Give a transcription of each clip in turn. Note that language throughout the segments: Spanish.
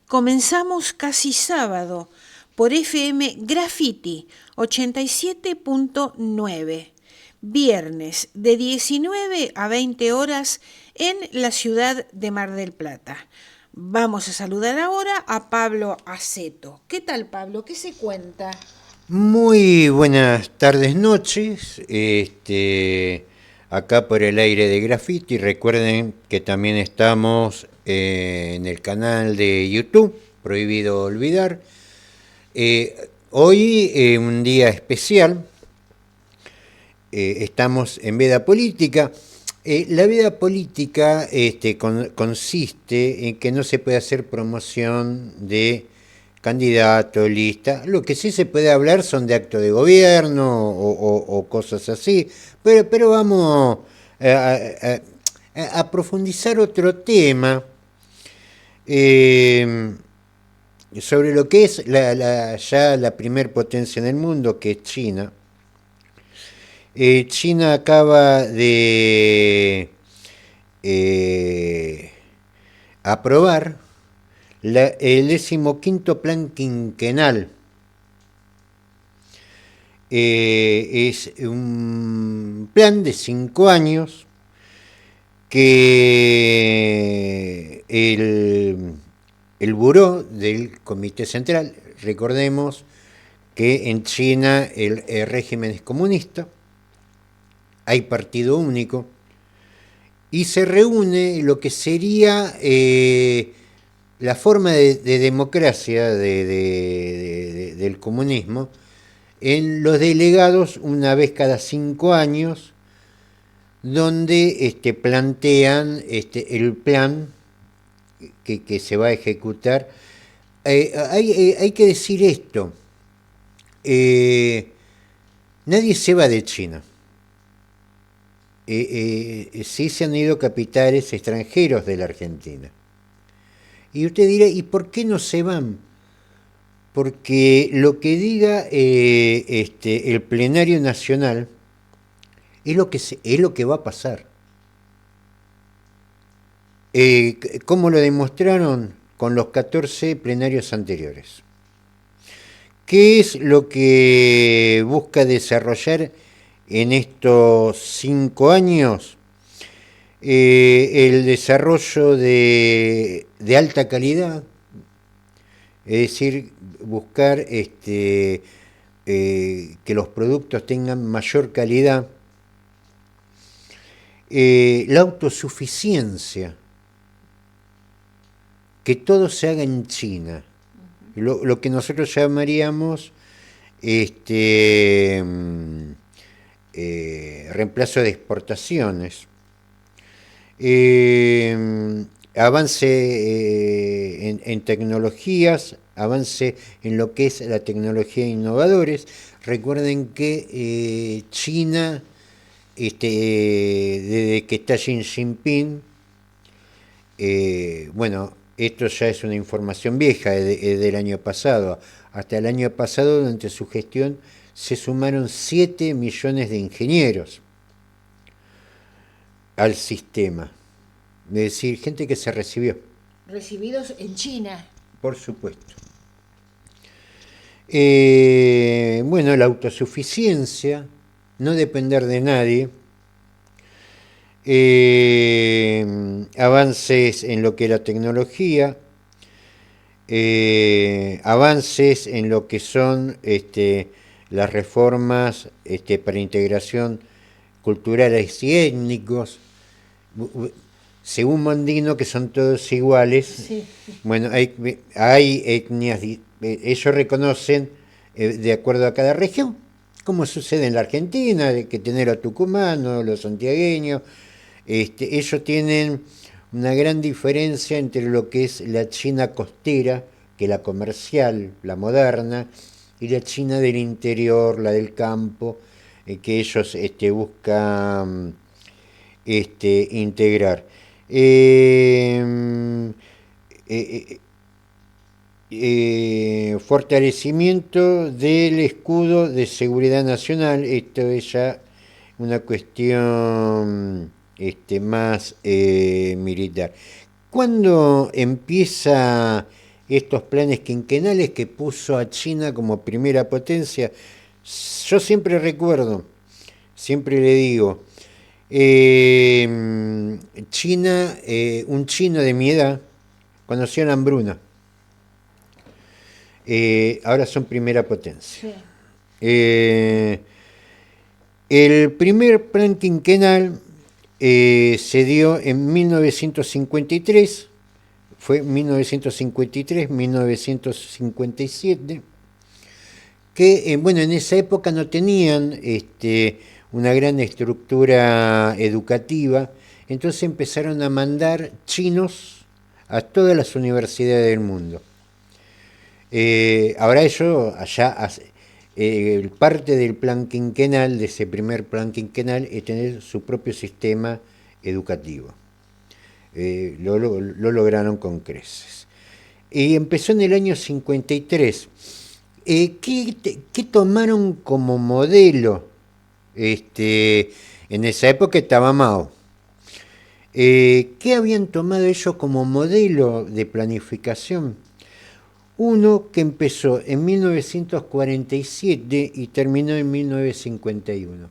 Comenzamos casi sábado por FM Graffiti 87.9, viernes de 19 a 20 horas en la ciudad de Mar del Plata. Vamos a saludar ahora a Pablo Aceto. ¿Qué tal, Pablo? ¿Qué se cuenta? Muy buenas tardes, noches. Acá por el aire de Graffiti. Recuerden que también estamos en el canal de YouTube, Prohibido Olvidar. Hoy, un día especial. Estamos en Veda Política. La vida política consiste en que no se puede hacer promoción de candidato, lista. Lo que sí se puede hablar son de acto de gobierno o cosas así, pero vamos a profundizar otro tema eh, sobre lo que es ya la primer potencia en el mundo, que es China. China acaba de eh, aprobar el 15º plan quinquenal. Es un plan de 5 años que el buró del Comité Central, recordemos que en China el régimen es comunista, hay partido único, y se reúne lo que sería la forma de democracia del comunismo en los delegados una vez cada 5 años, donde plantean el plan que se va a ejecutar. Hay que decir esto, nadie se va de China. Sí se han ido capitales extranjeros de la Argentina. Y usted dirá, ¿y por qué no se van? Porque lo que diga el plenario nacional es lo que va a pasar. ¿Cómo lo demostraron? Con los 14 plenarios anteriores. ¿Qué es lo que busca desarrollar en estos 5 años? El desarrollo de alta calidad, es decir, buscar que los productos tengan mayor calidad, la autosuficiencia, que todo se haga en China, lo que nosotros llamaríamos reemplazo de exportaciones. Avance en tecnologías, avance en lo que es la tecnología de innovadores. Recuerden que China, desde que está Xi Jinping, bueno, esto ya es una información vieja, del año pasado. Hasta el año pasado, durante su gestión, se sumaron 7 millones de ingenieros al sistema. Es decir, gente que se recibió. Recibidos en China. Por supuesto. Bueno, la autosuficiencia, no depender de nadie, avances en lo que es la tecnología, avances en lo que son las reformas para integración culturales y étnicos, según Mondino, que son todos iguales. Sí. Bueno, hay etnias, ellos reconocen de acuerdo a cada región, como sucede en la Argentina, de que tener a tucumanos, los santiagueños, ellos tienen una gran diferencia entre lo que es la China costera, que la comercial, la moderna, y la China del interior, la del campo, que ellos buscan integrar. Fortalecimiento del escudo de seguridad nacional, esto es ya una cuestión más militar. ¿Cuándo empieza estos planes quinquenales que puso a China como primera potencia. Yo siempre recuerdo, siempre le digo, China, un chino de mi edad, conoció a la hambruna. Ahora son primera potencia. Sí. Eh, el primer plan quinquenal se dio en 1953, fue 1953-1957, que bueno, en esa época no tenían una gran estructura educativa, entonces empezaron a mandar chinos a todas las universidades del mundo. Ahora ellos, allá, parte del plan quinquenal, de ese primer plan quinquenal, es tener su propio sistema educativo. Lo lograron con creces. Y empezó en el año 53. ¿Qué tomaron como modelo? En esa época estaba Mao. ¿Qué habían tomado ellos como modelo de planificación? Uno que empezó en 1947 y terminó en 1951.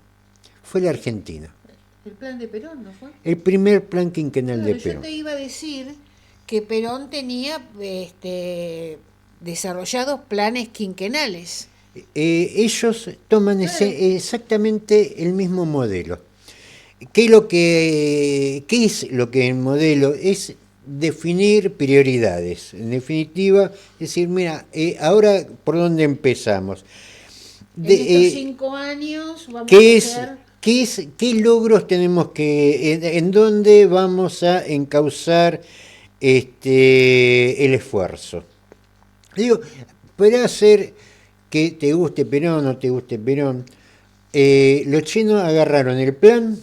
Fue la Argentina. El plan de Perón, ¿no fue? El primer plan quinquenal Claro, de yo Perón. te iba a decir que Perón tenía desarrollados planes quinquenales. Ellos toman Claro. exactamente el mismo modelo. ¿Qué es lo que el modelo? Es definir prioridades. En definitiva, decir, mira, ahora por dónde empezamos. En estos 5 años vamos a hacer... ¿Qué logros tenemos en dónde vamos a encauzar el esfuerzo? Digo, podrá ser que te guste Perón o no te guste Perón. Los chinos agarraron el plan,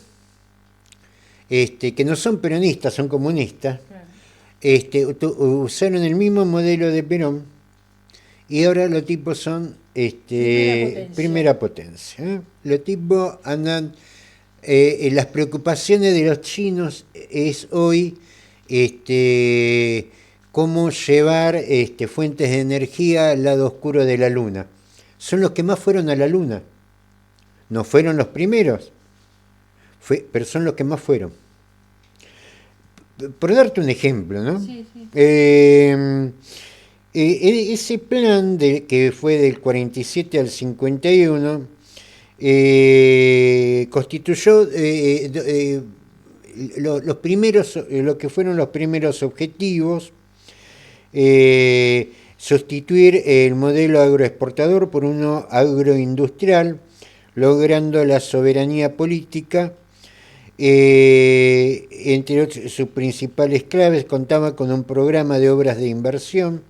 que no son peronistas, son comunistas, claro. Usaron el mismo modelo de Perón y ahora los tipos son primera potencia. Los tipos andan, las preocupaciones de los chinos es hoy cómo llevar fuentes de energía al lado oscuro de la luna. Son los que más fueron a la luna. No fueron los primeros, pero son los que más fueron. Por darte un ejemplo, ¿no? Sí, sí. Ese plan que fue del 47 al 51 constituyó los primeros, lo que fueron los primeros objetivos. Sustituir el modelo agroexportador por uno agroindustrial, logrando la soberanía política. Entre sus principales claves, contaba con un programa de obras de inversión,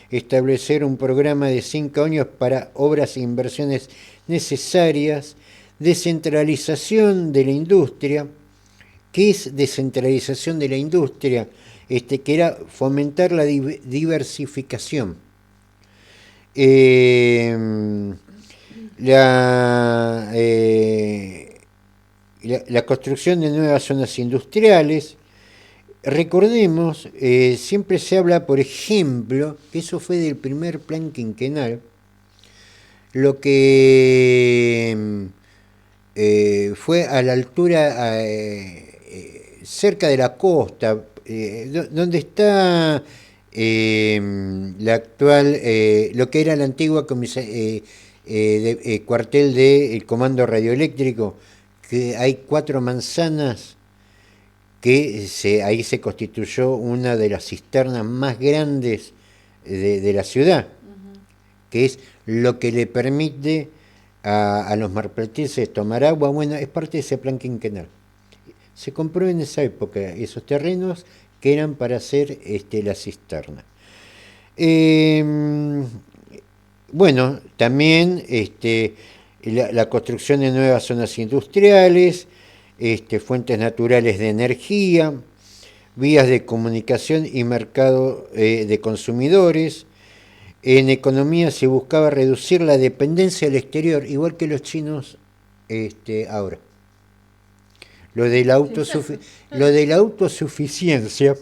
establecer un programa de 5 años para obras e inversiones necesarias, descentralización de la industria. ¿Qué es descentralización de la industria? Que era fomentar la diversificación. La construcción de nuevas zonas industriales. Recordemos, siempre se habla, por ejemplo, que eso fue del primer plan quinquenal, lo que fue a la altura, cerca de la costa, donde está la actual, lo que era la antigua cuartel del Comando Radioeléctrico, que hay 4 manzanas, que ahí se constituyó una de las cisternas más grandes de la ciudad, que es lo que le permite a los marplatenses tomar agua. Bueno, es parte de ese plan quinquenal. Se compró en esa época esos terrenos que eran para hacer la cisterna. Bueno, también la construcción de nuevas zonas industriales, fuentes naturales de energía, vías de comunicación y mercado de consumidores. En economía se buscaba reducir la dependencia del exterior, igual que los chinos ahora. Lo de la autosuficiencia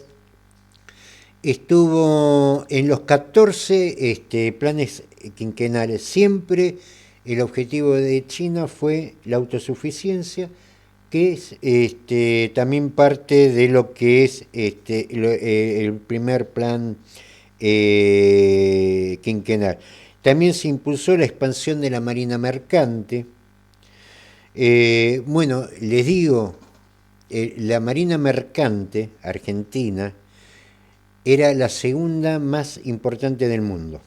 estuvo en los 14 planes quinquenales. Siempre el objetivo de China fue la autosuficiencia, que es también parte de lo que es el primer plan quinquenal. También se impulsó la expansión de la marina mercante. Bueno, les digo, la marina mercante argentina era la segunda más importante del mundo.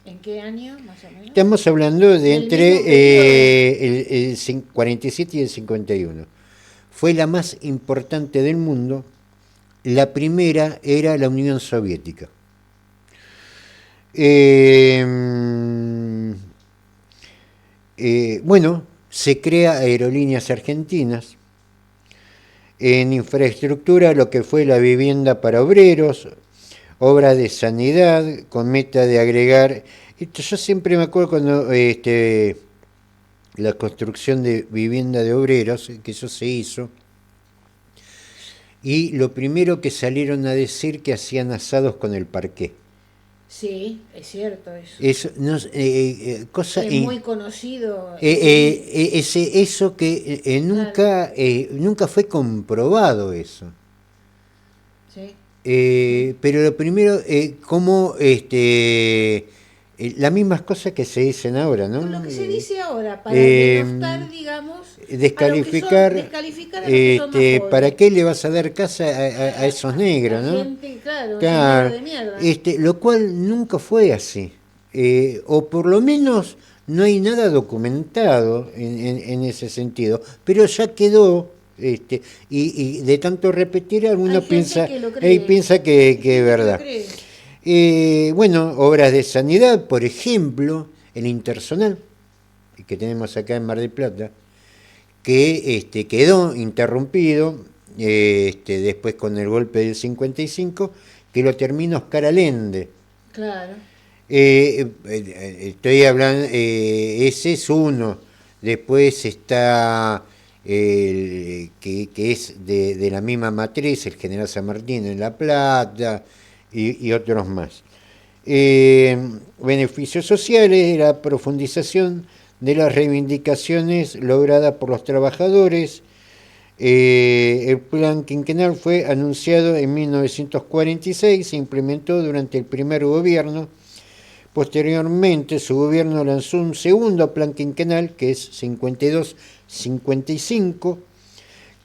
¿En qué año, más o menos? Estamos hablando de ¿Del entre mismo periodo? el 47 y el 51. Fue la más importante del mundo. La primera era la Unión Soviética. Eh, bueno, se crea Aerolíneas Argentinas. En infraestructura, lo que fue la vivienda para obreros, obras de sanidad, con meta de agregar. Yo siempre me acuerdo cuando la construcción de vivienda de obreros, que eso se hizo, y lo primero que salieron a decir que hacían asados con el parqué. Sí, es cierto eso. Eso, no, cosa Es muy conocido. eso que Claro, nunca fue comprobado eso. sí, sí. Pero lo primero, como las mismas cosas que se dicen ahora, Con ¿no? lo que se dice ahora, para Eh, denostar, digamos, a lo que son, descalificar, descalificar a los que son más ¿para pobres. qué le vas a dar casa a esos A negros, ¿no? gente, claro, esos negros Claro, de mierda. lo cual nunca fue así. O por lo menos no hay nada documentado en ese sentido, pero ya quedó, y de tanto repetir, Hay alguno gente piensa, que lo él cree. piensa Hay que es gente que lo verdad. cree. Bueno, obras de sanidad, por ejemplo, el Intersonal, que tenemos acá en Mar del Plata, que quedó interrumpido después con el golpe del 55, que lo terminó Oscar Allende. Claro. Estoy hablando, ese es uno. Después está que es de la misma matriz, el General San Martín en La Plata y otros más. Beneficios sociales, la profundización de las reivindicaciones logradas por los trabajadores. El plan quinquenal fue anunciado en 1946, se implementó durante el primer gobierno. Posteriormente, su gobierno lanzó un segundo plan quinquenal, que es 52-55,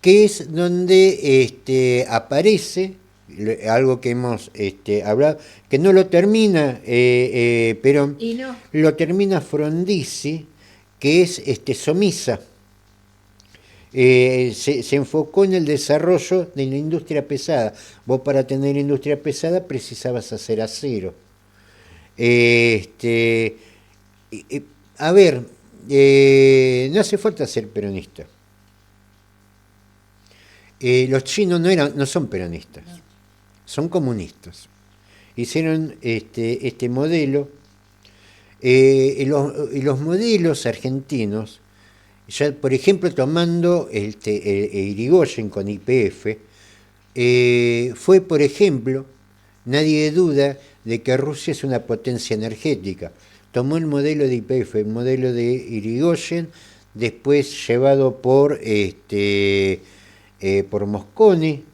que es donde aparece algo que hemos hablado, que no lo termina Perón, Y no. lo termina Frondizi, que es Somisa. Se enfocó en el desarrollo de la industria pesada. Vos, para tener industria pesada, precisabas hacer acero. A ver, no hace falta ser peronista. Los chinos no son peronistas, No. son comunistas. Hicieron este modelo, y los modelos argentinos, ya por ejemplo tomando Irigoyen con YPF, fue por ejemplo, nadie duda de que Rusia es una potencia energética. Tomó el modelo de YPF, el modelo de Irigoyen, después llevado por Mosconi.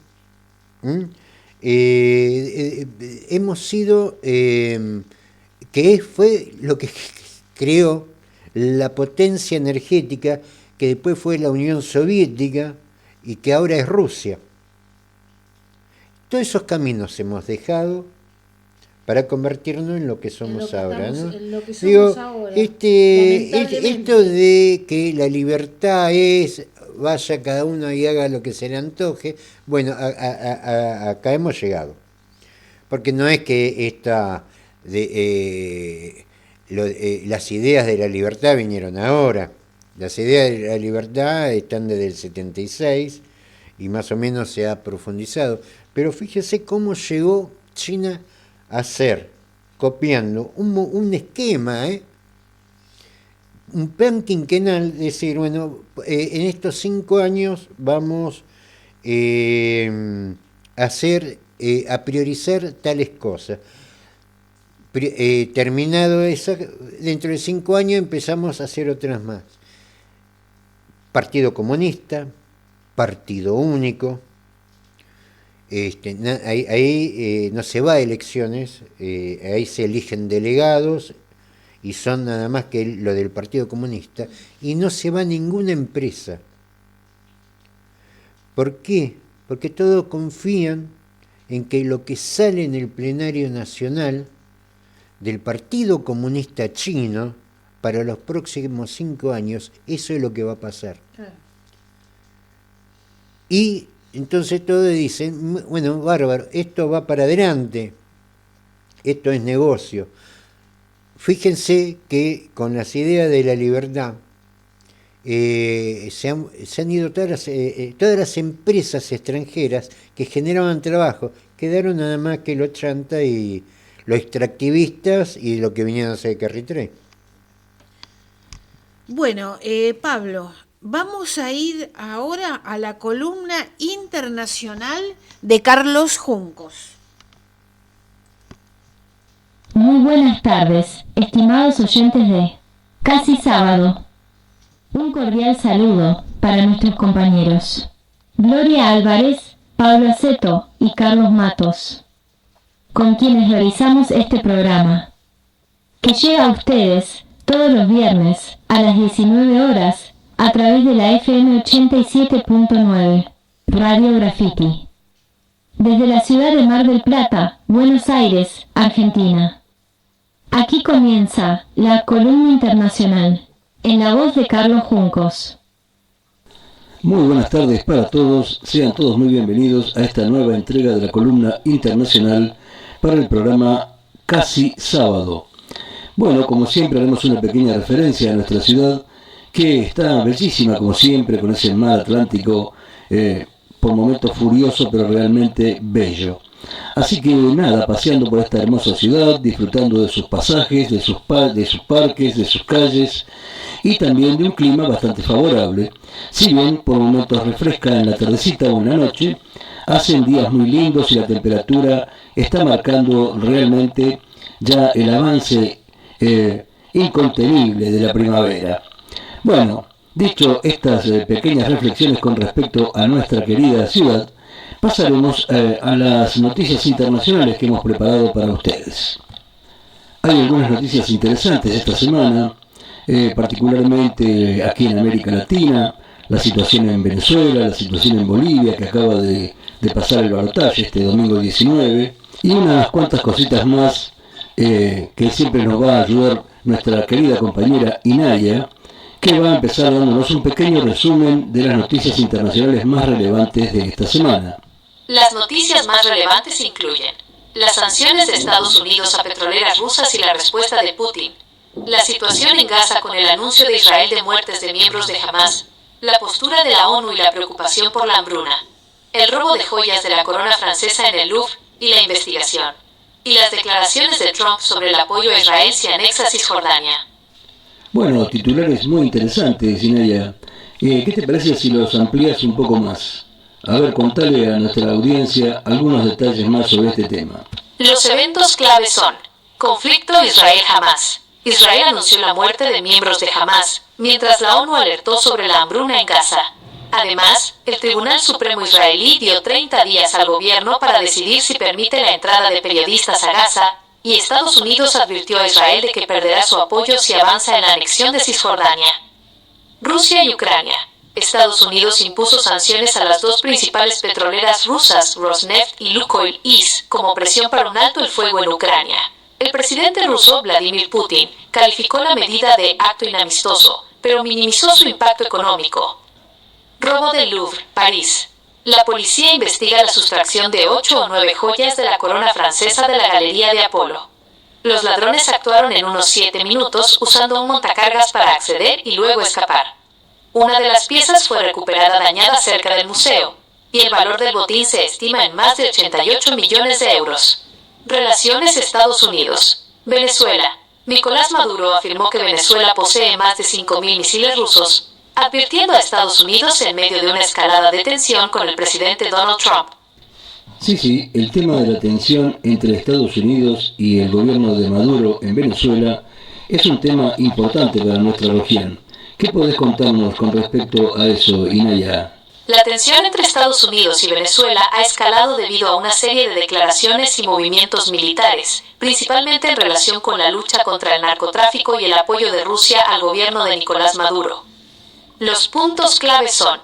Hemos sido, que fue lo que creó la potencia energética que después fue la Unión Soviética y que ahora es Rusia. Todos esos caminos hemos dejado para convertirnos en lo que somos ahora, ¿no? En lo que somos Digo, ahora. esto de que la libertad es vaya cada uno y haga lo que se le antoje, bueno, acá hemos llegado. Porque no es que las ideas de la libertad vinieron ahora. Las ideas de la libertad están desde el 76 y más o menos se ha profundizado. Pero fíjese cómo llegó China a ser, copiando un esquema, un plan quinquenal, decir, bueno, en estos 5 años vamos a hacer a priorizar tales cosas. Terminado eso, dentro de 5 años empezamos a hacer otras más. Partido Comunista, Partido Único. Ahí no se va a elecciones, ahí se eligen delegados y son nada más que lo del Partido Comunista, y no se va a ninguna empresa. ¿Por qué? Porque todos confían en que lo que sale en el plenario nacional del Partido Comunista Chino para los próximos 5 años, eso es lo que va a pasar. Y entonces todos dicen, bueno, bárbaro, esto va para adelante, esto es negocio. Fíjense que con las ideas de la libertad se han ido todas las empresas extranjeras que generaban trabajo, quedaron nada más que los chantas y los extractivistas y lo que vinieron a hacer de Carritré. Bueno, Pablo, vamos a ir ahora a la columna internacional de Carlos Juncos. Muy buenas tardes, estimados oyentes de Casi Sábado. Un cordial saludo para nuestros compañeros Gloria Álvarez, Pablo Aceto y Carlos Matos, con quienes realizamos este programa, que llega a ustedes todos los viernes a las 19 horas a través de la FM 87.9, Radio Graffiti, desde la ciudad de Mar del Plata, Buenos Aires, Argentina. Aquí comienza la columna internacional, en la voz de Carlos Juncos. Muy buenas tardes para todos, sean todos muy bienvenidos a esta nueva entrega de la columna internacional para el programa Casi Sábado. Bueno, como siempre haremos una pequeña referencia a nuestra ciudad, que está bellísima como siempre, con ese mar Atlántico, por momentos furioso, pero realmente bello. Así que nada, paseando por esta hermosa ciudad, disfrutando de sus pasajes, de sus parques, de sus calles, y también de un clima bastante favorable. Si bien por momentos refresca en la tardecita o en la noche, hacen días muy lindos y la temperatura está marcando realmente ya el avance incontenible de la primavera. Bueno, dicho estas pequeñas reflexiones con respecto a nuestra querida ciudad, pasaremos a las noticias internacionales que hemos preparado para ustedes. Hay algunas noticias interesantes esta semana, particularmente aquí en América Latina, la situación en Venezuela, la situación en Bolivia, que acaba de pasar el balotaje este domingo 19, y unas cuantas cositas más que siempre nos va a ayudar nuestra querida compañera Inaya, que va a empezar dándonos un pequeño resumen de las noticias internacionales más relevantes de esta semana. Las noticias más relevantes incluyen las sanciones de Estados Unidos a petroleras rusas y la respuesta de Putin, la situación en Gaza con el anuncio de Israel de muertes de miembros de Hamas, la postura de la ONU y la preocupación por la hambruna, el robo de joyas de la corona francesa en el Louvre y la investigación, y las declaraciones de Trump sobre el apoyo a Israel si anexa Cisjordania. Bueno, titulares muy interesantes, Inaya. ¿Qué te parece si los amplías un poco más? A ver, contale a nuestra audiencia algunos detalles más sobre este tema. Los eventos clave son: conflicto Israel-Hamas. Israel anunció la muerte de miembros de Hamas, mientras la ONU alertó sobre la hambruna en Gaza. Además, el Tribunal Supremo israelí dio 30 días al gobierno para decidir si permite la entrada de periodistas a Gaza, y Estados Unidos advirtió a Israel de que perderá su apoyo si avanza en la anexión de Cisjordania. Rusia y Ucrania. Estados Unidos impuso sanciones a las dos principales petroleras rusas, Rosneft y Lukoil IS, como presión para un alto el fuego en Ucrania. El presidente ruso, Vladimir Putin, calificó la medida de acto inamistoso, pero minimizó su impacto económico. Robo del Louvre, París. La policía investiga la sustracción de 8 o 9 joyas de la corona francesa de la Galería de Apolo. Los ladrones actuaron en unos 7 minutos usando un montacargas para acceder y luego escapar. Una de las piezas fue recuperada dañada cerca del museo, y el valor del botín se estima en más de 88 millones de euros. Relaciones Estados Unidos. Venezuela. Nicolás Maduro afirmó que Venezuela posee más de 5.000 misiles rusos, advirtiendo a Estados Unidos en medio de una escalada de tensión con el presidente Donald Trump. Sí, el tema de la tensión entre Estados Unidos y el gobierno de Maduro en Venezuela es un tema importante para nuestra región. ¿Qué podés contarnos con respecto a eso, Inaya? La tensión entre Estados Unidos y Venezuela ha escalado debido a una serie de declaraciones y movimientos militares, principalmente en relación con la lucha contra el narcotráfico y el apoyo de Rusia al gobierno de Nicolás Maduro. Los puntos clave son: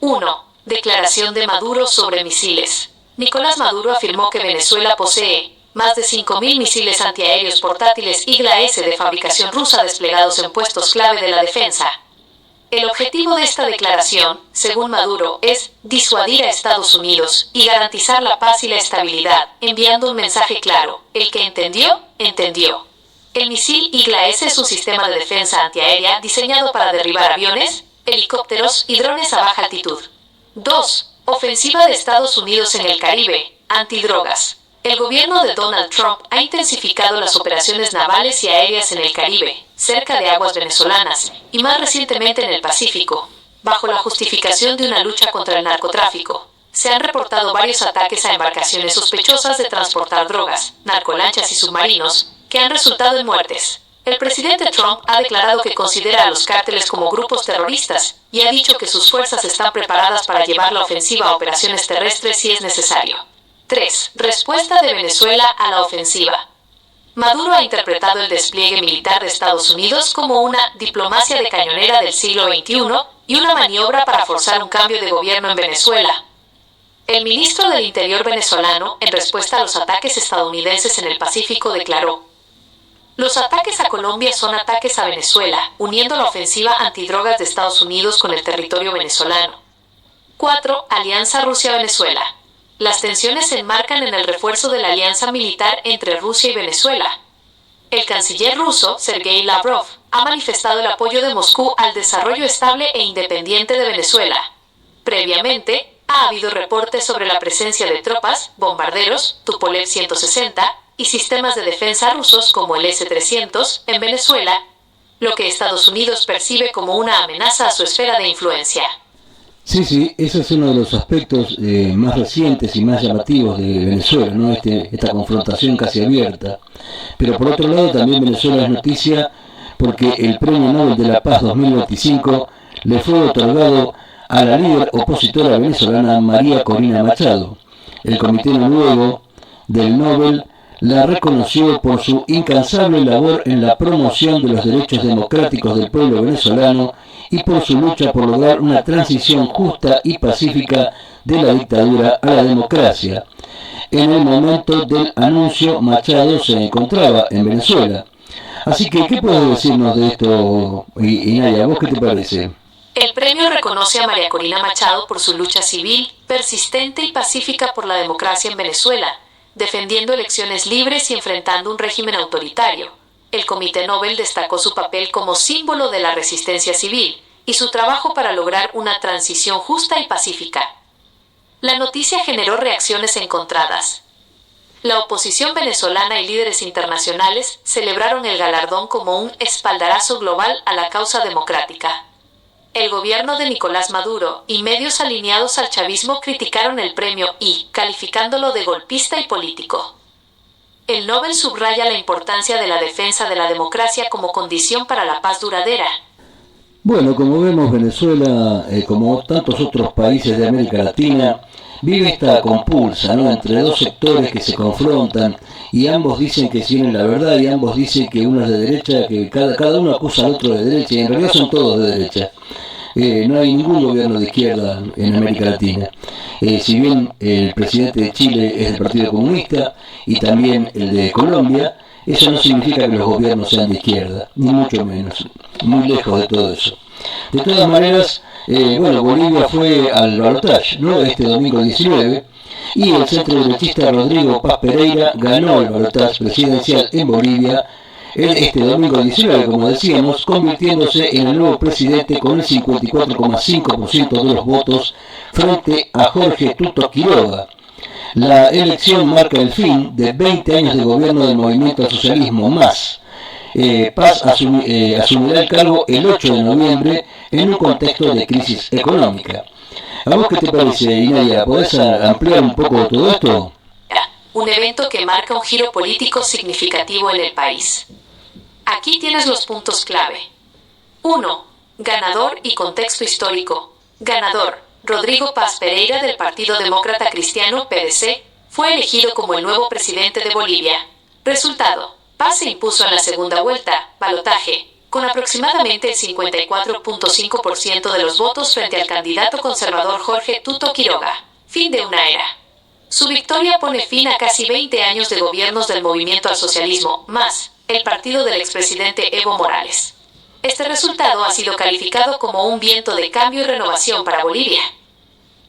1. Declaración de Maduro sobre misiles. Nicolás Maduro afirmó que Venezuela posee más de 5.000 misiles antiaéreos portátiles Igla-S de fabricación rusa desplegados en puestos clave de la defensa. El objetivo de esta declaración, según Maduro, es disuadir a Estados Unidos y garantizar la paz y la estabilidad, enviando un mensaje claro: el que entendió, entendió. El misil Igla-S es un sistema de defensa antiaérea diseñado para derribar aviones, helicópteros y drones a baja altitud. 2. Ofensiva de Estados Unidos en el Caribe, antidrogas. El gobierno de Donald Trump ha intensificado las operaciones navales y aéreas en el Caribe, cerca de aguas venezolanas, y más recientemente en el Pacífico, bajo la justificación de una lucha contra el narcotráfico. Se han reportado varios ataques a embarcaciones sospechosas de transportar drogas, narcolanchas y submarinos, que han resultado en muertes. El presidente Trump ha declarado que considera a los cárteles como grupos terroristas y ha dicho que sus fuerzas están preparadas para llevar la ofensiva a operaciones terrestres si es necesario. 3. Respuesta de Venezuela a la ofensiva. Maduro ha interpretado el despliegue militar de Estados Unidos como una diplomacia de cañonera del siglo XXI y una maniobra para forzar un cambio de gobierno en Venezuela. El ministro del Interior venezolano, en respuesta a los ataques estadounidenses en el Pacífico, declaró: los ataques a Colombia son ataques a Venezuela, uniendo la ofensiva antidrogas de Estados Unidos con el territorio venezolano. 4. Alianza Rusia-Venezuela. Las tensiones se enmarcan en el refuerzo de la alianza militar entre Rusia y Venezuela. El canciller ruso, Sergei Lavrov, ha manifestado el apoyo de Moscú al desarrollo estable e independiente de Venezuela. Previamente, ha habido reportes sobre la presencia de tropas, bombarderos, Tupolev 160 y sistemas de defensa rusos como el S-300 en Venezuela, lo que Estados Unidos percibe como una amenaza a su esfera de influencia. Sí, ese es uno de los aspectos más recientes y más llamativos de Venezuela, ¿no? Esta confrontación casi abierta. Pero por otro lado también Venezuela es noticia porque el Premio Nobel de la Paz 2025 le fue otorgado a la líder opositora venezolana María Corina Machado. El Comité Noruego del Nobel la reconoció por su incansable labor en la promoción de los derechos democráticos del pueblo venezolano y por su lucha por lograr una transición justa y pacífica de la dictadura a la democracia. En el momento del anuncio, Machado se encontraba en Venezuela. Así que, ¿qué puedes decirnos de esto, Inaya? ¿Vos qué te parece? El premio reconoce a María Corina Machado por su lucha civil, persistente y pacífica por la democracia en Venezuela, defendiendo elecciones libres y enfrentando un régimen autoritario. El Comité Nobel destacó su papel como símbolo de la resistencia civil y su trabajo para lograr una transición justa y pacífica. La noticia generó reacciones encontradas. La oposición venezolana y líderes internacionales celebraron el galardón como un espaldarazo global a la causa democrática. El gobierno de Nicolás Maduro y medios alineados al chavismo criticaron el premio calificándolo de golpista y político. El Nobel subraya la importancia de la defensa de la democracia como condición para la paz duradera. Bueno, como vemos, Venezuela, como tantos otros países de América Latina, vive esta compulsa, ¿no?, entre dos sectores que se confrontan y ambos dicen que tienen la verdad y ambos dicen que uno es de derecha, que cada uno acusa al otro de derecha y en realidad son todos de derecha. No hay ningún gobierno de izquierda en América Latina. Si bien el presidente de Chile es del Partido Comunista y también el de Colombia, eso no significa que los gobiernos sean de izquierda, ni mucho menos, muy lejos de todo eso. De todas maneras, Bolivia fue al balotaje, ¿no?, este domingo 19, y el centroderechista Rodrigo Paz Pereira ganó el balotaje presidencial en Bolivia este domingo 19, como decíamos, convirtiéndose en el nuevo presidente con el 54,5% de los votos frente a Jorge Tuto Quiroga. La elección marca el fin de 20 años de gobierno del movimiento al socialismo más. Paz asumirá el cargo el 8 de noviembre en un contexto de crisis económica. ¿A vos qué te parece, Inaya? ¿Podés ampliar un poco todo esto? Un evento que marca un giro político significativo en el país. Aquí tienes los puntos clave. 1. Ganador y contexto histórico. Ganador, Rodrigo Paz Pereira del Partido Demócrata Cristiano PDC, fue elegido como el nuevo presidente de Bolivia. Resultado, Paz se impuso en la segunda vuelta, balotaje, con aproximadamente el 54.5% de los votos frente al candidato conservador Jorge Tuto Quiroga. Fin de una era. Su victoria pone fin a casi 20 años de gobiernos del movimiento al socialismo, más el partido del expresidente Evo Morales. Este resultado ha sido calificado como un viento de cambio y renovación para Bolivia.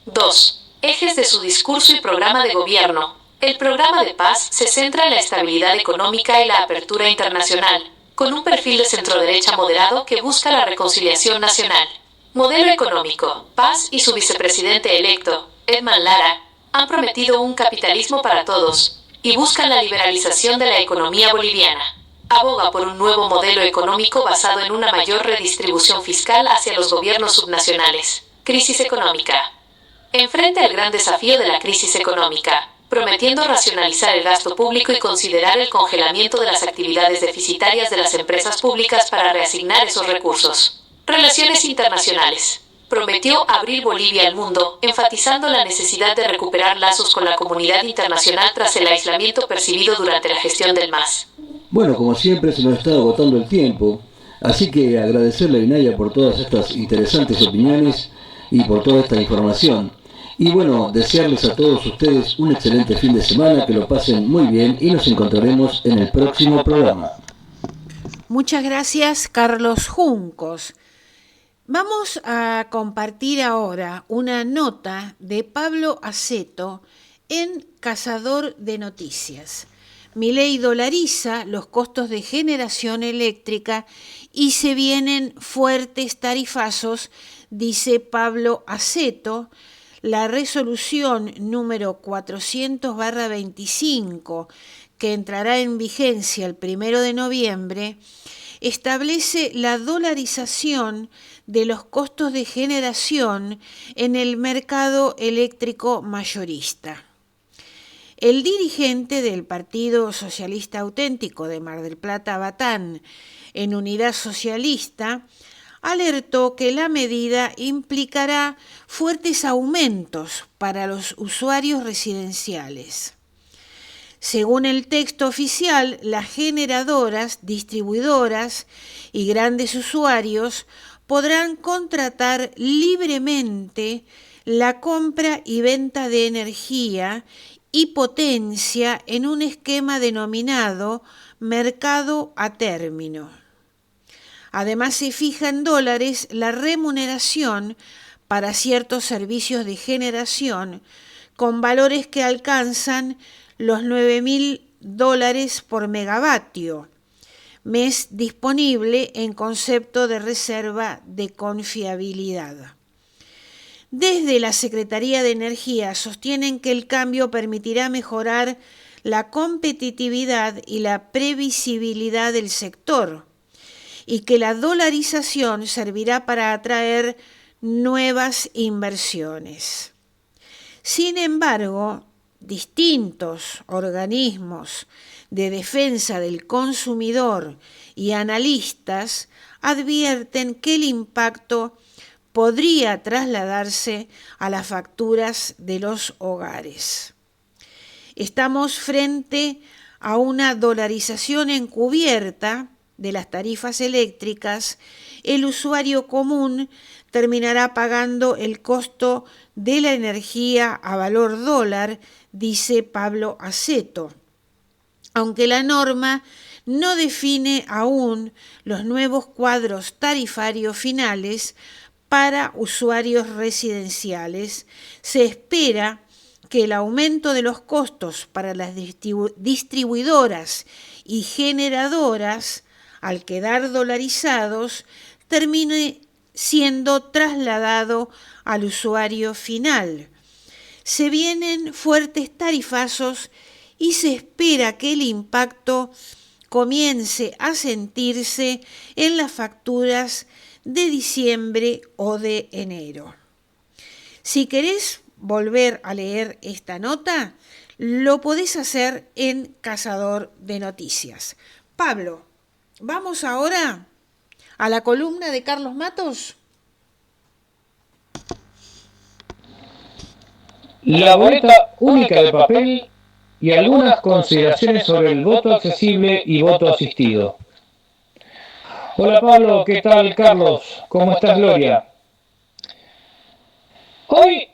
2. Ejes de su discurso y programa de gobierno. El programa de Paz se centra en la estabilidad económica y la apertura internacional, con un perfil de centroderecha moderado que busca la reconciliación nacional. Modelo económico. Paz y su vicepresidente electo, Edman Lara, han prometido un capitalismo para todos y buscan la liberalización de la economía boliviana. Aboga por un nuevo modelo económico basado en una mayor redistribución fiscal hacia los gobiernos subnacionales. Crisis económica. Enfrenta el gran desafío de la crisis económica, prometiendo racionalizar el gasto público y considerar el congelamiento de las actividades deficitarias de las empresas públicas para reasignar esos recursos. Relaciones internacionales. Prometió abrir Bolivia al mundo, enfatizando la necesidad de recuperar lazos con la comunidad internacional tras el aislamiento percibido durante la gestión del MAS. Bueno, como siempre se nos está agotando el tiempo, así que agradecerle a Inaya por todas estas interesantes opiniones y por toda esta información. Y bueno, desearles a todos ustedes un excelente fin de semana, que lo pasen muy bien y nos encontraremos en el próximo programa. Muchas gracias, Carlos Juncos. Vamos a compartir ahora una nota de Pablo Aceto en Cazador de Noticias. Milei dolariza los costos de generación eléctrica y se vienen fuertes tarifazos, dice Pablo Aceto. La resolución número 400/25, que entrará en vigencia el 1 de noviembre, establece la dolarización de los costos de generación en el mercado eléctrico mayorista. El dirigente del Partido Socialista Auténtico de Mar del Plata, Batán, en Unidad Socialista, alertó que la medida implicará fuertes aumentos para los usuarios residenciales. Según el texto oficial, las generadoras, distribuidoras y grandes usuarios podrán contratar libremente la compra y venta de energía y potencia en un esquema denominado mercado a término. Además, se fija en dólares la remuneración para ciertos servicios de generación con valores que alcanzan los $9.000 por megavatio, mes disponible en concepto de reserva de confiabilidad. Desde la Secretaría de Energía sostienen que el cambio permitirá mejorar la competitividad y la previsibilidad del sector y que la dolarización servirá para atraer nuevas inversiones. Sin embargo, distintos organismos de defensa del consumidor y analistas advierten que el impacto podría trasladarse a las facturas de los hogares. Estamos frente a una dolarización encubierta de las tarifas eléctricas. El usuario común terminará pagando el costo de la energía a valor dólar, dice Pablo Aceto, aunque la norma no define aún los nuevos cuadros tarifarios finales para usuarios residenciales. Se espera que el aumento de los costos para las distribuidoras y generadoras, al quedar dolarizados, termine siendo trasladado al usuario final. Se vienen fuertes tarifazos y se espera que el impacto comience a sentirse en las facturas de diciembre o de enero. Si querés volver a leer esta nota, lo podés hacer en Cazador de Noticias. Pablo, vamos ahora a la columna de Carlos Matos. La boleta única de papel y algunas consideraciones sobre el voto accesible y voto asistido. Hola Pablo, ¿qué tal Carlos? ¿Cómo estás Gloria? Hoy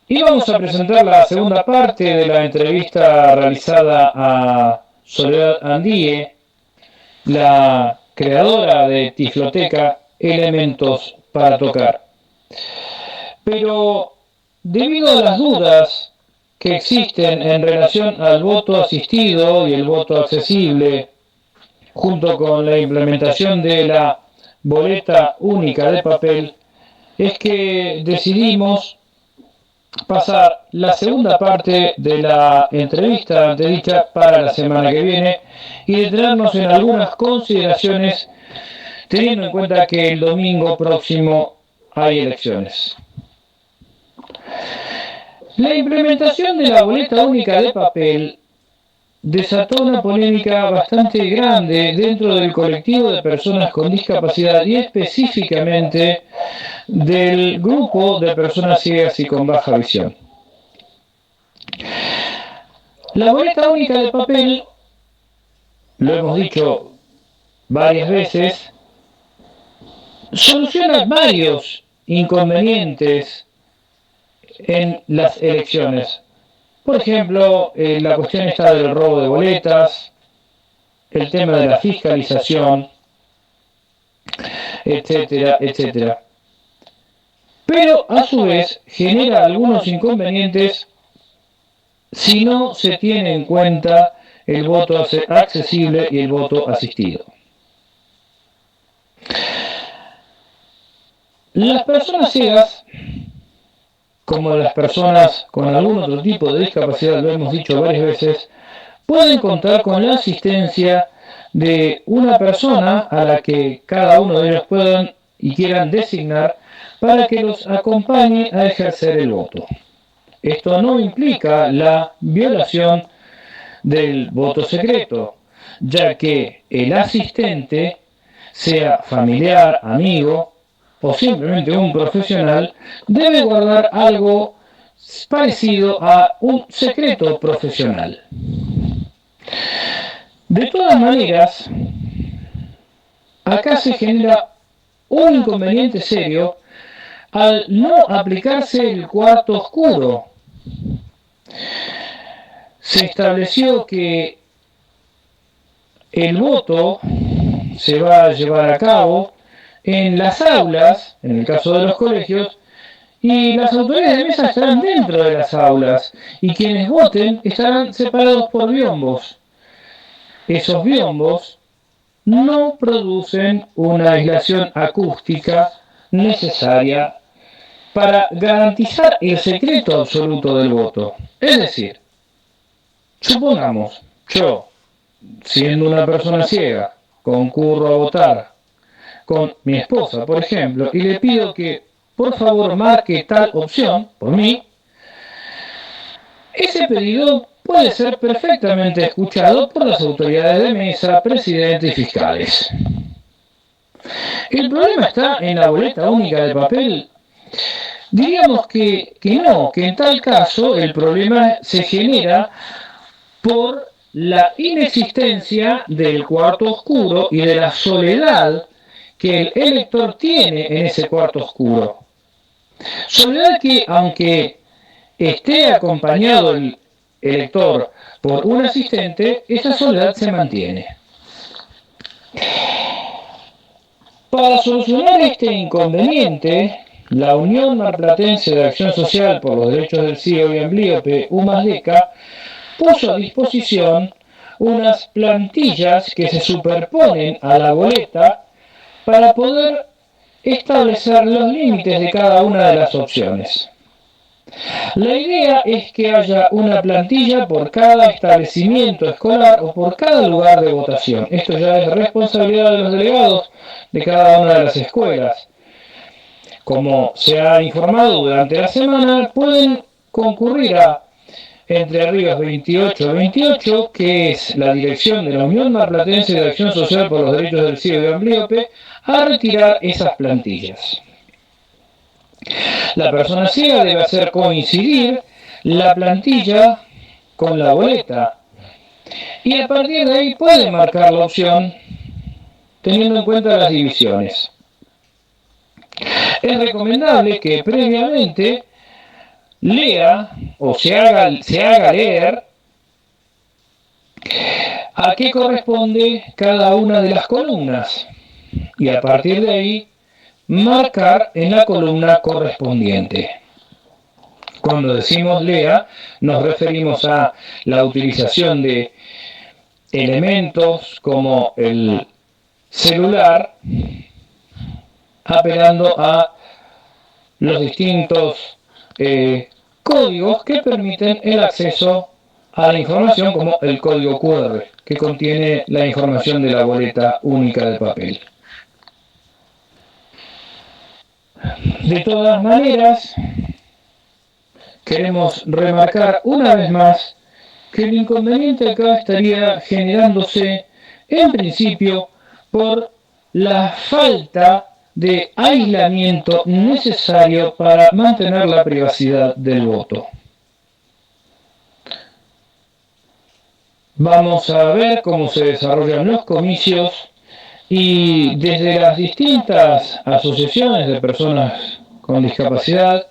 íbamos a presentar la segunda parte de la entrevista realizada a Soledad Andíe, la creadora de Tifloteca Elementos para Tocar. Pero debido a las dudas que existen en relación al voto asistido y el voto accesible, junto con la implementación de la boleta única de papel, es que decidimos pasar la segunda parte de la entrevista antedicha para la semana que viene y detenernos en algunas consideraciones, teniendo en cuenta que el domingo próximo hay elecciones. La implementación de la boleta única de papel desató una polémica bastante grande dentro del colectivo de personas con discapacidad y específicamente del grupo de personas ciegas y con baja visión. La boleta única de papel, lo hemos dicho varias veces, soluciona varios inconvenientes en las elecciones. Por ejemplo, la cuestión está del robo de boletas, el tema de la fiscalización, etcétera, etcétera. Pero a su vez genera algunos inconvenientes si no se tiene en cuenta el voto accesible y el voto asistido. Las personas ciegas, como las personas con algún otro tipo de discapacidad, lo hemos dicho varias veces, pueden contar con la asistencia de una persona a la que cada uno de ellos puedan y quieran designar para que los acompañe a ejercer el voto. Esto no implica la violación del voto secreto, ya que el asistente, sea familiar, amigo o simplemente un profesional, debe guardar algo parecido a un secreto profesional. De todas maneras, acá se genera un inconveniente serio al no aplicarse el cuarto oscuro. Se estableció que el voto se va a llevar a cabo en las aulas, en el caso de los colegios, y las autoridades de mesa estarán dentro de las aulas, y quienes voten estarán separados por biombos. Esos biombos no producen una aislación acústica necesaria para garantizar el secreto absoluto del voto. Es decir, supongamos, yo, siendo una persona ciega, concurro a votar con mi esposa, por ejemplo, y le pido que por favor marque tal opción por mí, ese pedido puede ser perfectamente escuchado por las autoridades de mesa, presidente y fiscales. El problema está en la boleta única de papel. Diríamos que no, que en tal caso el problema se genera por la inexistencia del cuarto oscuro y de la soledad que el elector tiene en ese cuarto oscuro. Soledad que, aunque esté acompañado el elector por un asistente, esa soledad se mantiene. Para solucionar este inconveniente, la Unión Marplatense de Acción Social por los Derechos del Ciego y Amblíope, UMASDECA, puso a disposición unas plantillas que se superponen a la boleta para poder establecer los límites de cada una de las opciones. La idea es que haya una plantilla por cada establecimiento escolar o por cada lugar de votación. Esto ya es responsabilidad de los delegados de cada una de las escuelas. como se ha informado durante la semana, pueden concurrir a Entre Ríos 2828, que es la dirección de la Unión Marplatense de Acción Social por los Derechos del Ciego y Amblíope, a retirar esas plantillas. La persona ciega debe hacer coincidir la plantilla con la boleta y a partir de ahí puede marcar la opción teniendo en cuenta las divisiones. Es recomendable que previamente lea o se haga leer a qué corresponde cada una de las columnas y a partir de ahí marcar en la columna correspondiente. Cuando decimos lea, nos referimos a la utilización de elementos como el celular, apelando a los distintos códigos que permiten el acceso a la información, como el código QR, que contiene la información de la boleta única de papel. De todas maneras, queremos remarcar una vez más que el inconveniente acá estaría generándose en principio por la falta de aislamiento necesario para mantener la privacidad del voto. Vamos a ver cómo se desarrollan los comicios y desde las distintas asociaciones de personas con discapacidad,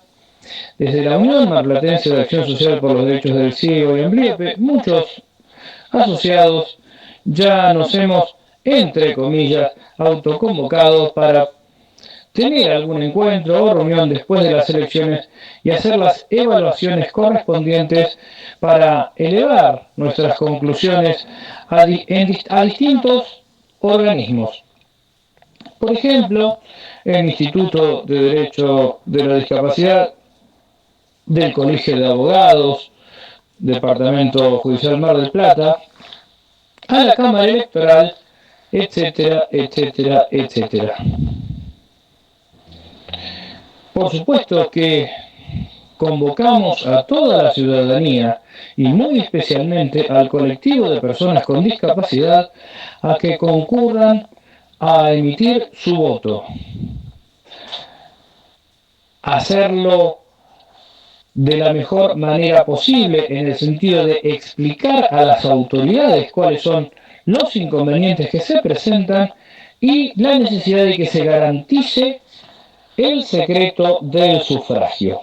desde la Unión Marplatense de Acción Social por los Derechos del Ciego y Amblíope, muchos asociados ya nos hemos, entre comillas, autoconvocados para tener algún encuentro o reunión después de las elecciones y hacer las evaluaciones correspondientes para elevar nuestras conclusiones a distintos organismos. Por ejemplo, el Instituto de Derecho de la Discapacidad del Colegio de Abogados, Departamento Judicial Mar del Plata, a la Cámara Electoral, etcétera, etcétera, etcétera. Por supuesto que convocamos a toda la ciudadanía y muy especialmente al colectivo de personas con discapacidad a que concurran a emitir su voto. Hacerlo de la mejor manera posible en el sentido de explicar a las autoridades cuáles son los inconvenientes que se presentan y la necesidad de que se garantice el secreto del sufragio.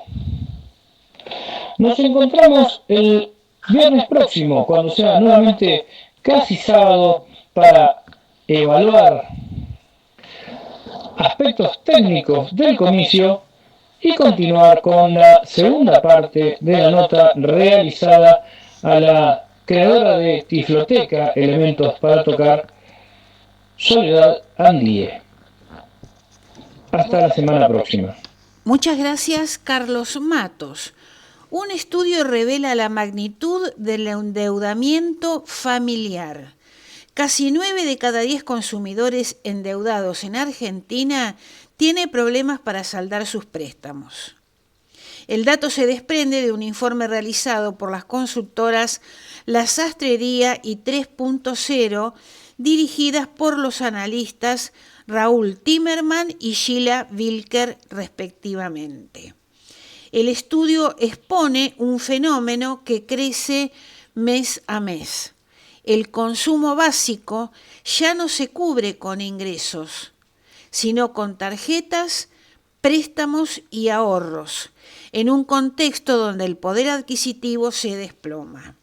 Nos encontramos el viernes próximo, cuando sea nuevamente casi sábado, para evaluar aspectos técnicos del comicio y continuar con la segunda parte de la nota realizada a la creadora de Tifloteca, Elementos para Tocar, Soledad Andie. Hasta la semana próxima. Muchas gracias, Carlos Matos. Un estudio revela la magnitud del endeudamiento familiar. Casi 9 de cada 10 consumidores endeudados en Argentina tiene problemas para saldar sus préstamos. El dato se desprende de un informe realizado por las consultoras La Sastrería y 3.0, dirigidas por los analistas Raúl Timerman y Sheila Wilker, respectivamente. El estudio expone un fenómeno que crece mes a mes. El consumo básico ya no se cubre con ingresos, sino con tarjetas, préstamos y ahorros, en un contexto donde el poder adquisitivo se desploma.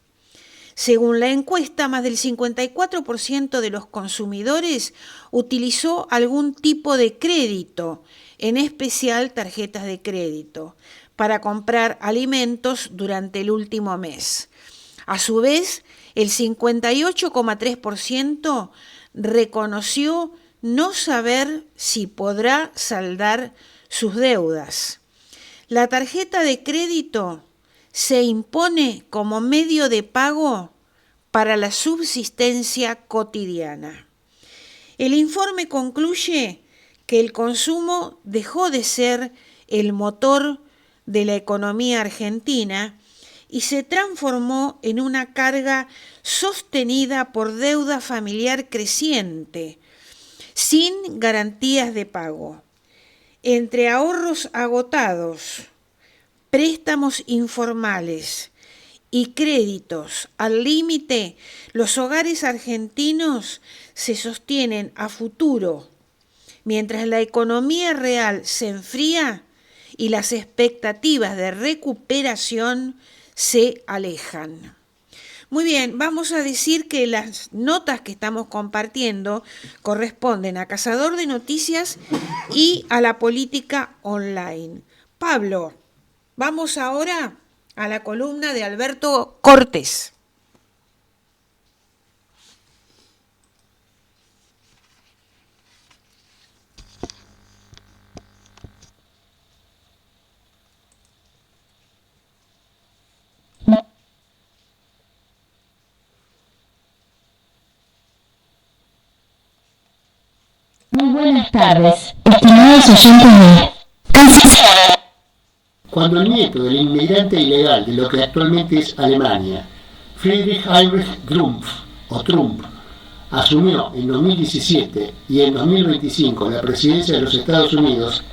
Según la encuesta, más del 54% de los consumidores utilizó algún tipo de crédito, en especial tarjetas de crédito, para comprar alimentos durante el último mes. A su vez, el 58,3% reconoció no saber si podrá saldar sus deudas. La tarjeta de crédito se impone como medio de pago para la subsistencia cotidiana. El informe concluye que el consumo dejó de ser el motor de la economía argentina y se transformó en una carga sostenida por deuda familiar creciente, sin garantías de pago. Entre ahorros agotados, préstamos informales y créditos al límite, los hogares argentinos se sostienen a futuro, mientras la economía real se enfría y las expectativas de recuperación se alejan. Muy bien, vamos a decir que las notas que estamos compartiendo corresponden a Cazador de Noticias y a la política online. Pablo, vamos ahora a la columna de Alberto Cortés. Muy buenas tardes, estimados oyentes de Casi Sábado. Cuando el nieto del inmigrante ilegal de lo que actualmente es Alemania, Friedrich Heinrich Trump, asumió en 2017 y en 2025 la presidencia de los Estados Unidos,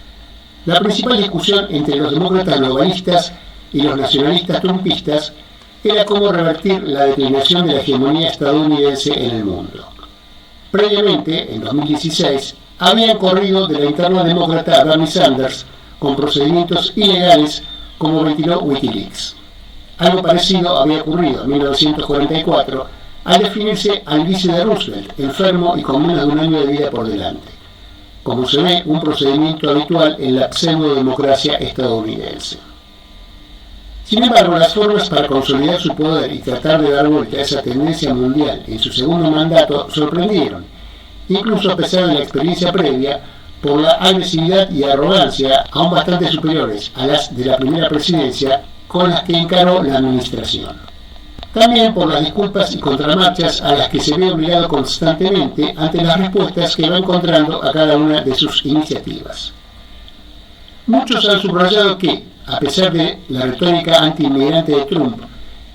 la principal discusión entre los demócratas globalistas y los nacionalistas trumpistas era cómo revertir la declinación de la hegemonía estadounidense en el mundo. Previamente, en 2016, habían corrido de la interna demócrata Bernie Sanders con procedimientos ilegales, como ventiló Wikileaks. Algo parecido había ocurrido en 1944 al definirse al vice de Roosevelt, enfermo y con menos de un año de vida por delante. Como se ve, un procedimiento habitual en la pseudo-democracia estadounidense. Sin embargo, las formas para consolidar su poder y tratar de dar vuelta a esa tendencia mundial en su segundo mandato sorprendieron, incluso a pesar de la experiencia previa, por la agresividad y arrogancia aún bastante superiores a las de la primera presidencia con las que encaró la administración. También por las disculpas y contramarchas a las que se ve obligado constantemente ante las respuestas que va encontrando a cada una de sus iniciativas. Muchos han subrayado que, a pesar de la retórica anti-inmigrante de Trump,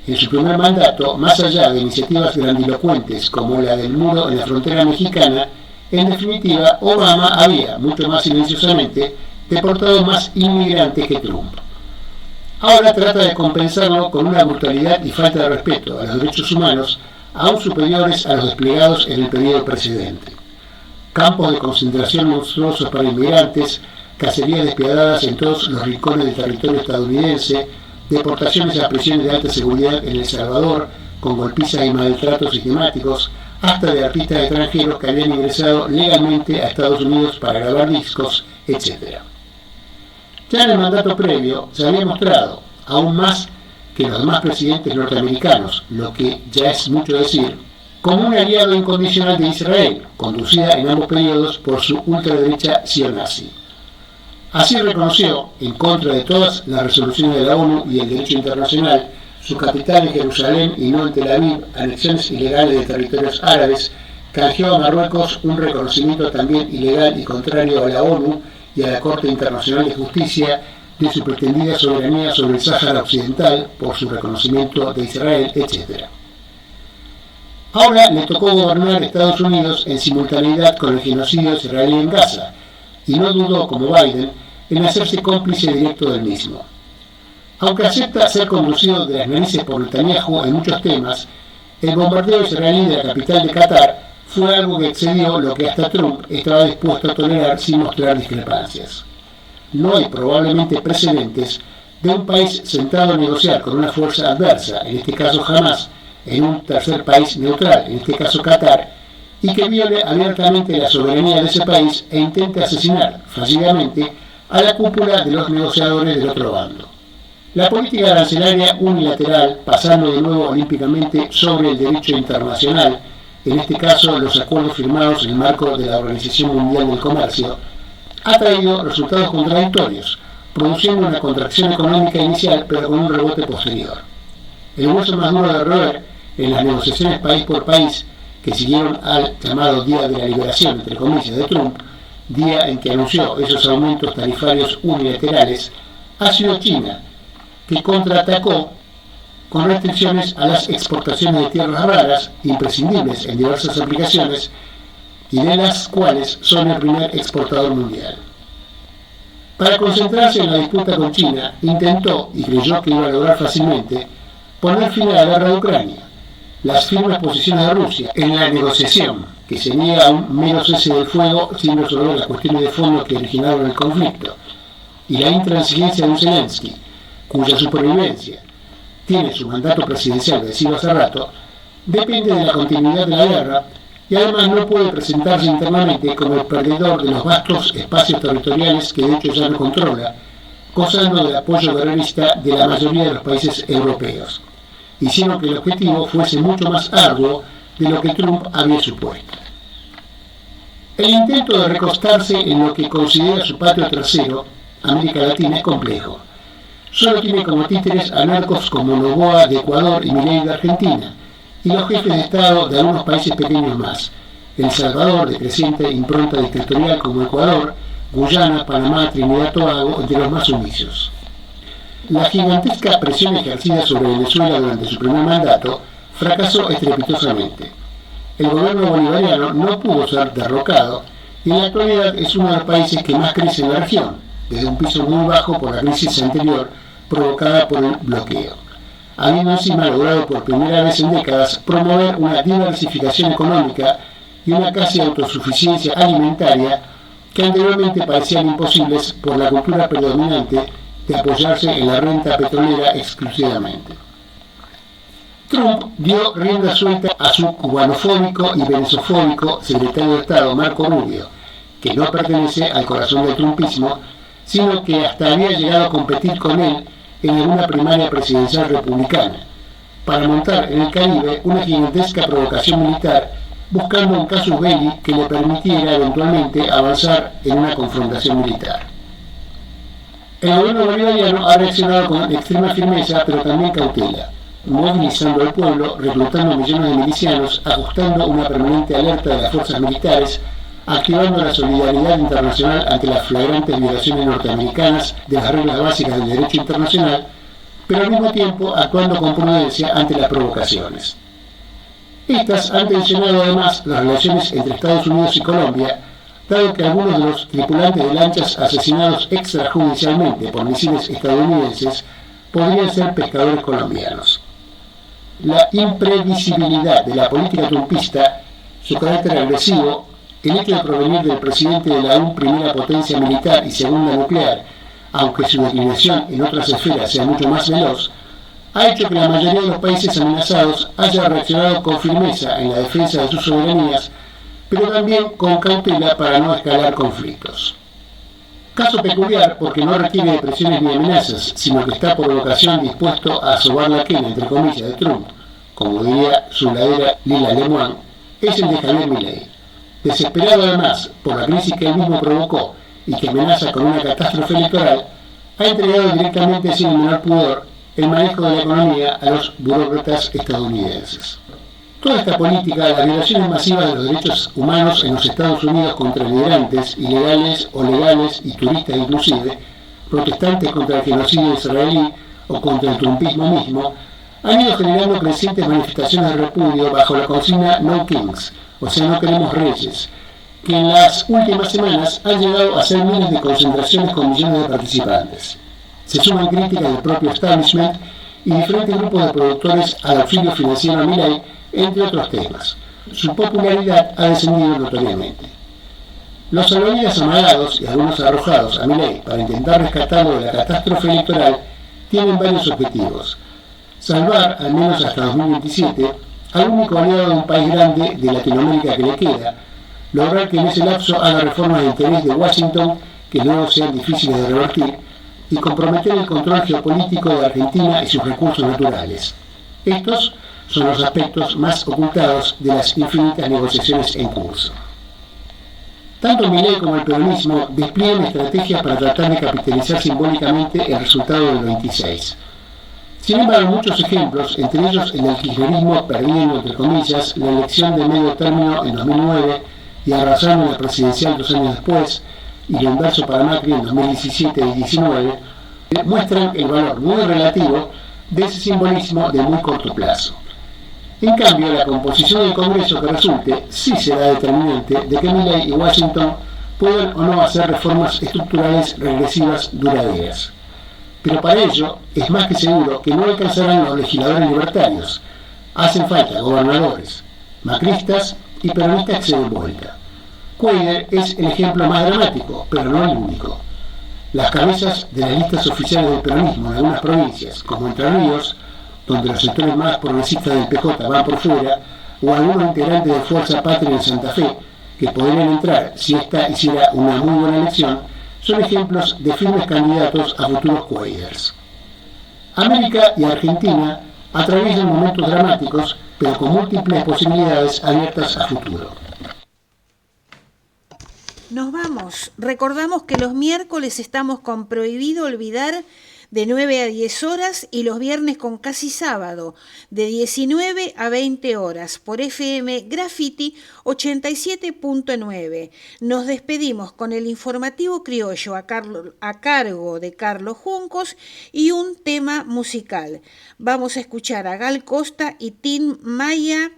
en su primer mandato, más allá de iniciativas grandilocuentes como la del muro en la frontera mexicana, en definitiva, Obama había, mucho más silenciosamente, deportado más inmigrantes que Trump. Ahora trata de compensarlo con una brutalidad y falta de respeto a los derechos humanos aún superiores a los desplegados en el periodo precedente. Campos de concentración monstruosos para inmigrantes, cacerías despiadadas en todos los rincones del territorio estadounidense, deportaciones a prisiones de alta seguridad en El Salvador, con golpizas y maltratos sistemáticos, hasta de artistas extranjeros que habían ingresado legalmente a Estados Unidos para grabar discos, etc. Ya en el mandato previo se había mostrado, aún más que los demás presidentes norteamericanos, lo que ya es mucho decir, como un aliado incondicional de Israel, conducida en ambos periodos por su ultraderecha sionazi. Así reconoció, en contra de todas las resoluciones de la ONU y el derecho internacional, su capital en Jerusalén y no en Tel Aviv, anexiones ilegales de territorios árabes, canjeó a Marruecos un reconocimiento también ilegal y contrario a la ONU y a la Corte Internacional de Justicia de su pretendida soberanía sobre el Sáhara Occidental por su reconocimiento de Israel, etc. Ahora le tocó gobernar Estados Unidos en simultaneidad con el genocidio israelí en Gaza, y no dudó, como Biden, en hacerse cómplice directo del mismo. Aunque acepta ser conducido de las narices por Netanyahu en muchos temas, el bombardeo israelí de la capital de Qatar fue algo que excedió lo que hasta Trump estaba dispuesto a tolerar sin mostrar discrepancias. No hay probablemente precedentes de un país sentado a negociar con una fuerza adversa, en este caso Hamas, en un tercer país neutral, en este caso Qatar, y que viole abiertamente la soberanía de ese país e intente asesinar fallidamente a la cúpula de los negociadores del otro bando. La política arancelaria unilateral, pasando de nuevo olímpicamente sobre el derecho internacional, en este caso los acuerdos firmados en el marco de la Organización Mundial del Comercio, ha traído resultados contradictorios, produciendo una contracción económica inicial pero con un rebote posterior. El hueso más duro de roer en las negociaciones país por país que siguieron al llamado Día de la Liberación, entre comillas, de Trump, día en que anunció esos aumentos tarifarios unilaterales, ha sido China, que contraatacó con restricciones a las exportaciones de tierras raras, imprescindibles en diversas aplicaciones, y de las cuales son el primer exportador mundial. Para concentrarse en la disputa con China, intentó, y creyó que iba a lograr fácilmente, poner fin a la guerra de Ucrania, las firmes posiciones de Rusia en la negociación, que se niega a un mero cese del fuego sin resolver las cuestiones de fondo que originaron el conflicto, y la intransigencia de Zelensky, cuya supervivencia tiene su mandato presidencial vencido hace rato, depende de la continuidad de la guerra y además no puede presentarse internamente como el perdedor de los vastos espacios territoriales que de hecho ya no controla, gozando del apoyo guerrerista de la mayoría de los países europeos. Hicieron que el objetivo fuese mucho más arduo de lo que Trump había supuesto. El intento de recostarse en lo que considera su patio trasero, América Latina, es complejo. Solo tiene como títeres a narcos como Noboa de Ecuador y Milei de Argentina, y los jefes de Estado de algunos países pequeños más, El Salvador, de creciente impronta dictatorial como Ecuador, Guyana, Panamá, Trinidad y Tobago, entre los más sumisos. La gigantesca presión ejercida sobre Venezuela durante su primer mandato fracasó estrepitosamente. El gobierno bolivariano no pudo ser derrocado y en la actualidad es uno de los países que más crece en la región, desde un piso muy bajo por la crisis anterior provocada por el bloqueo, habiendo encima logrado por primera vez en décadas promover una diversificación económica y una casi autosuficiencia alimentaria que anteriormente parecían imposibles por la cultura predominante de apoyarse en la renta petrolera exclusivamente. Trump dio rienda suelta a su cubanofóbico y venezofóbico secretario de Estado Marco Rubio, que no pertenece al corazón del trumpismo, sino que hasta había llegado a competir con él en alguna primaria presidencial republicana, para montar en el Caribe una gigantesca provocación militar, buscando un casus belli que le permitiera eventualmente avanzar en una confrontación militar. El gobierno bolivariano ha reaccionado con extrema firmeza, pero también cautela, movilizando al pueblo, reclutando millones de milicianos, ajustando una permanente alerta de las fuerzas militares, activando la solidaridad internacional ante las flagrantes violaciones norteamericanas de las reglas básicas del derecho internacional, pero al mismo tiempo actuando con prudencia ante las provocaciones. Estas han tensionado además las relaciones entre Estados Unidos y Colombia, dado que algunos de los tripulantes de lanchas asesinados extrajudicialmente por misiles estadounidenses podrían ser pescadores colombianos. La imprevisibilidad de la política trumpista, su carácter agresivo, el hecho de provenir del presidente de la aún primera potencia militar y segunda nuclear, aunque su declinación en otras esferas sea mucho más veloz, ha hecho que la mayoría de los países amenazados haya reaccionado con firmeza en la defensa de sus soberanías, pero también con cautela para no escalar conflictos. Caso peculiar porque no requiere de presiones ni amenazas, sino que está por vocación dispuesto a sobar la quena, entre comillas, de Trump, como diría su ladera Lila Lemoine, es el de Javier Milei. Desesperado además por la crisis que él mismo provocó y que amenaza con una catástrofe electoral, ha entregado directamente sin el menor pudor el manejo de la economía a los burócratas estadounidenses. Toda esta política, las violaciones masivas de los derechos humanos en los Estados Unidos contra migrantes, ilegales o legales y turistas inclusive, protestantes contra el genocidio israelí o contra el trumpismo mismo, han ido generando crecientes manifestaciones de repudio bajo la consigna No Kings, o sea, no queremos reyes, que en las últimas semanas han llegado a ser miles de concentraciones con millones de participantes. Se suman críticas del propio establishment y diferentes grupos de productores al auxilio financiero a Milei, entre otros temas. Su popularidad ha descendido notoriamente. Los salvavidas amagados y algunos arrojados a Milei para intentar rescatarlo de la catástrofe electoral tienen varios objetivos. Salvar, al menos hasta 2027, al único aliado de un país grande de Latinoamérica que le queda, lograr que en ese lapso haga reformas de interés de Washington que luego sean difíciles de revertir, y comprometer el control geopolítico de Argentina y sus recursos naturales. Estos son los aspectos más ocultados de las infinitas negociaciones en curso. Tanto Milei como el peronismo despliegan estrategias para tratar de capitalizar simbólicamente el resultado del 26. Sin embargo, muchos ejemplos, entre ellos el del kirchnerismo perdiendo, entre comillas, la elección de medio término en 2009 y arrasaron en la presidencial 2 años después, y lo inverso para Macri en 2017 y 2019, muestran el valor muy relativo de ese simbolismo de muy corto plazo. En cambio, la composición del Congreso que resulte sí será determinante de que Milei y Washington puedan o no hacer reformas estructurales regresivas duraderas. Pero para ello es más que seguro que no alcanzarán los legisladores libertarios. Hacen falta gobernadores, macristas y peronistas que se den vuelta. Cuéllar es el ejemplo más dramático, pero no el único. Las cabezas de las listas oficiales del peronismo en algunas provincias, como Entre Ríos, donde los sectores más progresistas del PJ van por fuera, o algunos integrantes de Fuerza Patria en Santa Fe, que podrían entrar si esta hiciera una muy buena elección, son ejemplos de firmes candidatos a futuros Cuellars. América y Argentina atraviesan momentos dramáticos, pero con múltiples posibilidades abiertas a futuro. Nos vamos. Recordamos que los miércoles estamos con Prohibido Olvidar de 9 a 10 horas y los viernes con Casi Sábado de 19 a 20 horas por FM Graffiti 87.9. Nos despedimos con el informativo criollo a cargo de Carlos Juncos y un tema musical. Vamos a escuchar a Gal Costa y Tim Maya,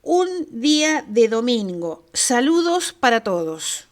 Un día de domingo. Saludos para todos.